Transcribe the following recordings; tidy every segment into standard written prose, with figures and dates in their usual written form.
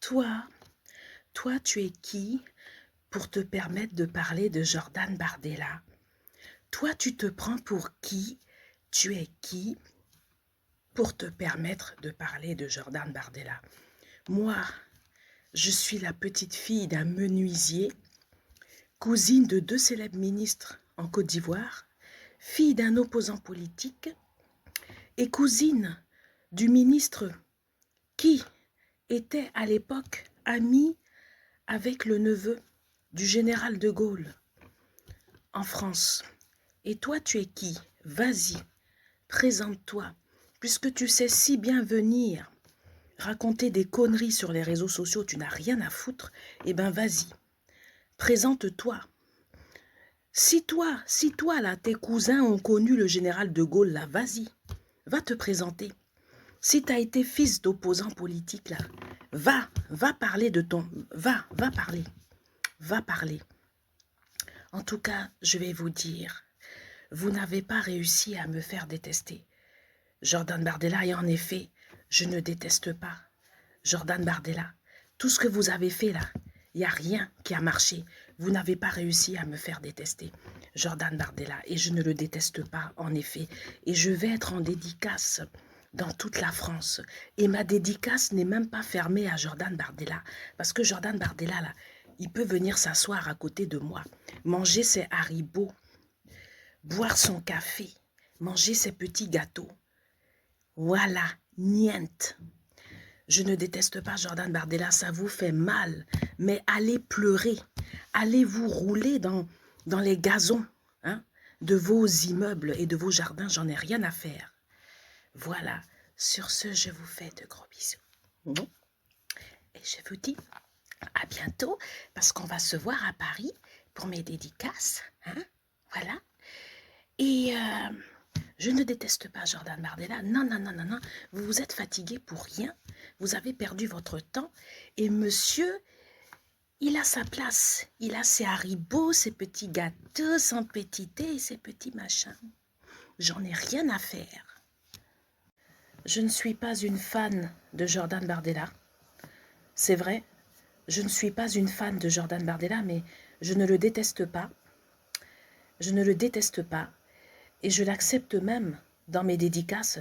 Toi, toi, tu es qui pour te permettre de parler de Jordan Bardella? Toi, tu te prends pour qui? Tu es qui pour te permettre de parler de Jordan Bardella? Moi, je suis la petite fille d'un menuisier, cousine de 2 célèbres ministres en Côte d'Ivoire, fille d'un opposant politique et cousine du ministre qui était à l'époque ami avec le neveu du général de Gaulle en France. Et toi, tu es qui? Vas-y, présente-toi. Puisque tu sais si bien venir raconter des conneries sur les réseaux sociaux, tu n'as rien à foutre, eh ben vas-y, présente-toi. Si toi, là, tes cousins ont connu le général de Gaulle, là, vas-y, va te présenter. Si tu as été fils d'opposant politique, là, va parler de ton... Va parler. En tout cas, je vais vous dire, vous n'avez pas réussi à me faire détester. Jordan Bardella, et en effet, je ne déteste pas Jordan Bardella. Tout ce que vous avez fait là, il n'y a rien qui a marché. Vous n'avez pas réussi à me faire détester Jordan Bardella. Et je ne le déteste pas, en effet. Et je vais être en dédicace dans toute la France. Et ma dédicace n'est même pas fermée à Jordan Bardella. Parce que Jordan Bardella, là, il peut venir s'asseoir à côté de moi, manger ses haribots, boire son café, manger ses petits gâteaux. Voilà, niente. Je ne déteste pas Jordan Bardella, ça vous fait mal, mais allez pleurer, allez vous rouler dans les gazons de vos immeubles et de vos jardins, j'en ai rien à faire. Voilà, sur ce, je vous fais de gros bisous. Et je vous dis à bientôt, parce qu'on va se voir à Paris pour mes dédicaces. Voilà. Et je ne déteste pas Jordan Bardella. Non. Vous vous êtes fatigué pour rien. Vous avez perdu votre temps. Et monsieur, il a sa place. Il a ses haribots, ses petits gâteaux, son petit thé et ses petits machins. J'en ai rien à faire. Je ne suis pas une fan de Jordan Bardella. C'est vrai, je ne suis pas une fan de Jordan Bardella, mais je ne le déteste pas. Je ne le déteste pas. Et je l'accepte même dans mes dédicaces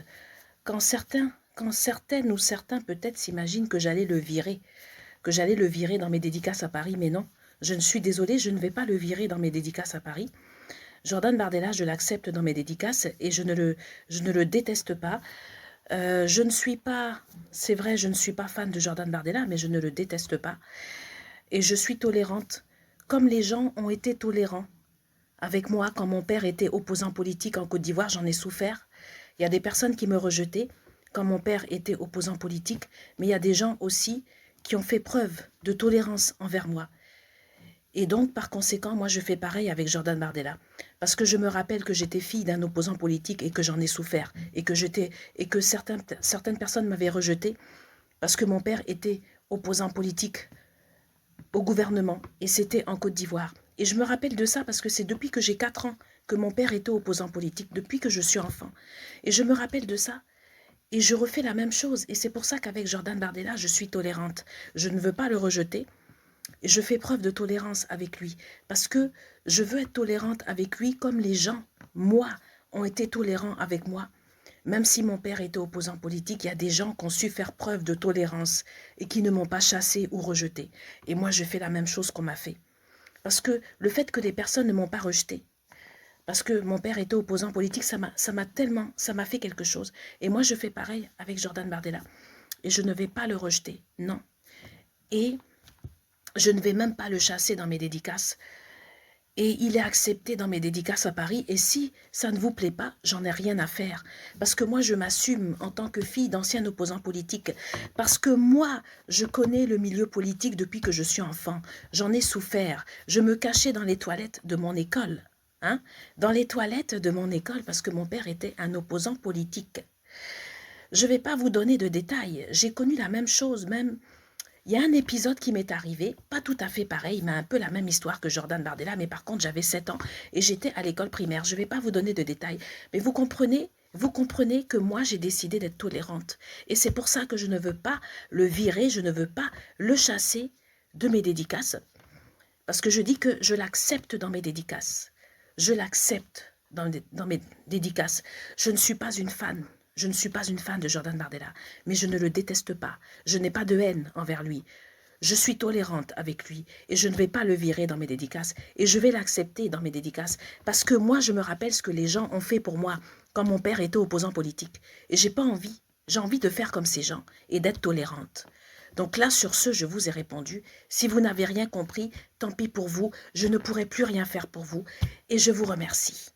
quand certaines ou certains peut-être s'imaginent que j'allais le virer dans mes dédicaces à Paris, mais non, je ne suis désolée, je ne vais pas le virer dans mes dédicaces à Paris. Jordan Bardella, je l'accepte dans mes dédicaces et je ne le déteste pas. Je ne suis pas, c'est vrai, je ne suis pas fan de Jordan Bardella, mais je ne le déteste pas. Et je suis tolérante, comme les gens ont été tolérants avec moi, quand mon père était opposant politique en Côte d'Ivoire, j'en ai souffert. Il y a des personnes qui me rejetaient quand mon père était opposant politique, mais il y a des gens aussi qui ont fait preuve de tolérance envers moi. Et donc, par conséquent, moi, je fais pareil avec Jordan Bardella. Parce que je me rappelle que j'étais fille d'un opposant politique et que j'en ai souffert. Et que certaines personnes m'avaient rejeté parce que mon père était opposant politique au gouvernement. Et c'était en Côte d'Ivoire. Et je me rappelle de ça parce que c'est depuis que j'ai 4 ans que mon père était opposant politique, depuis que je suis enfant. Et je me rappelle de ça et je refais la même chose. Et c'est pour ça qu'avec Jordan Bardella, je suis tolérante. Je ne veux pas le rejeter. Et je fais preuve de tolérance avec lui parce que je veux être tolérante avec lui comme les gens, moi, ont été tolérants avec moi. Même si mon père était opposant politique, il y a des gens qui ont su faire preuve de tolérance et qui ne m'ont pas chassé ou rejeté. Et moi, je fais la même chose qu'on m'a fait. Parce que le fait que des personnes ne m'ont pas rejeté, parce que mon père était opposant politique, ça m'a fait quelque chose. Et moi, je fais pareil avec Jordan Bardella. Et je ne vais pas le rejeter, non. Et je ne vais même pas le chasser dans mes dédicaces. Et il est accepté dans mes dédicaces à Paris. Et si ça ne vous plaît pas, j'en ai rien à faire. Parce que moi, je m'assume en tant que fille d'ancien opposant politique. Parce que moi, je connais le milieu politique depuis que je suis enfant. J'en ai souffert. Je me cachais dans les toilettes de mon école. Dans les toilettes de mon école parce que mon père était un opposant politique. Je ne vais pas vous donner de détails. J'ai connu la même chose, même... Il y a un épisode qui m'est arrivé, pas tout à fait pareil, mais un peu la même histoire que Jordan Bardella, mais par contre j'avais 7 ans et j'étais à l'école primaire. Je ne vais pas vous donner de détails, mais vous comprenez, Vous comprenez que moi, j'ai décidé d'être tolérante. Et c'est pour ça que je ne veux pas le virer, je ne veux pas le chasser de mes dédicaces. Parce que je dis que je l'accepte dans mes dédicaces. Je l'accepte dans mes dédicaces. Je ne suis pas une fan. Je ne suis pas une fan de Jordan Bardella. Mais je ne le déteste pas. Je n'ai pas de haine envers lui. Je suis tolérante avec lui et je ne vais pas le virer dans mes dédicaces et je vais l'accepter dans mes dédicaces parce que moi, je me rappelle ce que les gens ont fait pour moi quand mon père était opposant politique et j'ai pas envie. J'ai envie de faire comme ces gens et d'être tolérante. Donc là, sur ce, je vous ai répondu. Si vous n'avez rien compris, tant pis pour vous, je ne pourrai plus rien faire pour vous et je vous remercie.